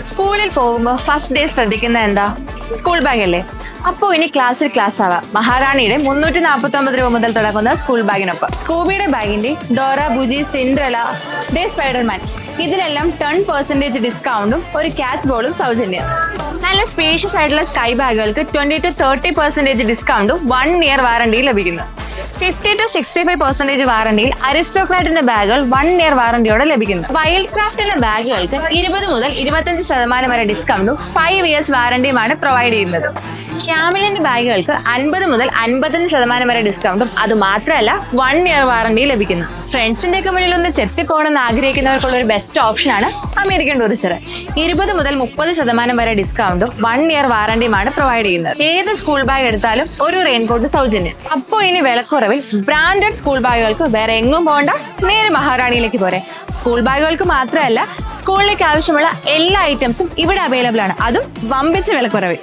സ്കൂളിൽ പോകുമ്പോൾ first day ശ്രദ്ധിക്കുന്നത് എന്താ? സ്കൂൾ ബാഗ് അല്ലേ? അപ്പോൾ ഇനി ക്ലാസ്സിൽ ക്ലാസ് ആവാം. മഹാറാണിയുടെ 349 രൂപ മുതൽ തുടങ്ങുന്ന സ്കൂൾ ബാഗിനൊപ്പം സ്കൂബിയുടെ ബാഗിന്റെ ഡോറ, ബുജി, സിൻഡ്രല, ദേ സ്പൈഡർമാൻ ഇതിലെല്ലാം 10% ഡിസ്കൗണ്ടും ഒരു ക്യാച്ച് ബോളും സൗജന്യം. നല്ല സ്പേഷ്യസ് ആയിട്ടുള്ള സ്കൈ ബാഗുകൾക്ക് 20 to 30% ഡിസ്കൗണ്ടും 1 year വാറണ്ടിയും ലഭിക്കുന്നു. 50 to 65% വാറണ്ടിയിൽ അരിസ്റ്റോക്രാറ്റിന്റെ ബാഗുകൾ 1 year വാറണ്ടിയോടെ ലഭിക്കുന്നു. വൈൽഡ് ക്രാഫ്റ്റിന്റെ ബാഗുകൾക്ക് 20 മുതൽ 25% വരെ ഡിസ്കൗണ്ടും 5 years വാറണ്ടിയുമാണ് പ്രൊവൈഡ് ചെയ്യുന്നത്. ക്യാമിലിന്റെ ബാഗുകൾക്ക് 50 മുതൽ 55% വരെ ഡിസ്കൗണ്ടും അത് മാത്രമല്ല 1 year വാറണ്ടിയും ലഭിക്കുന്നു. ഫ്രണ്ട്സിന്റെ ഒക്കെ മുന്നിൽ ഒന്ന് ചെത്തിപ്പോകണമെന്ന് ആഗ്രഹിക്കുന്നവർക്കുള്ള ഒരു ബെസ്റ്റ് ഓപ്ഷനാണ് അമേരിക്കൻ ടൂറിസ്റ്റർ. 20 മുതൽ 30% വരെ ഡിസ്കൗണ്ടും 1 year വാറണ്ടിയുമാണ് പ്രൊവൈഡ് ചെയ്യുന്നത്. ഏത് സ്കൂൾ ബാഗ് എടുത്താലും ഒരു റെയിൻകോട്ട് സൗജന്യം. അപ്പോൾ ഇനി വിലക്കുറവിൽ ബ്രാൻഡഡ് സ്കൂൾ ബാഗുകൾക്ക് വേറെ എങ്ങും പോകണ്ട, നേരെ മഹാറാണിയിലേക്ക് പോരെ. സ്കൂൾ ബാഗുകൾക്ക് മാത്രമല്ല, സ്കൂളിലേക്ക് ആവശ്യമുള്ള എല്ലാ ഐറ്റംസും ഇവിടെ അവൈലബിൾ ആണ്, അതും വമ്പിച്ച വിലക്കുറവിൽ.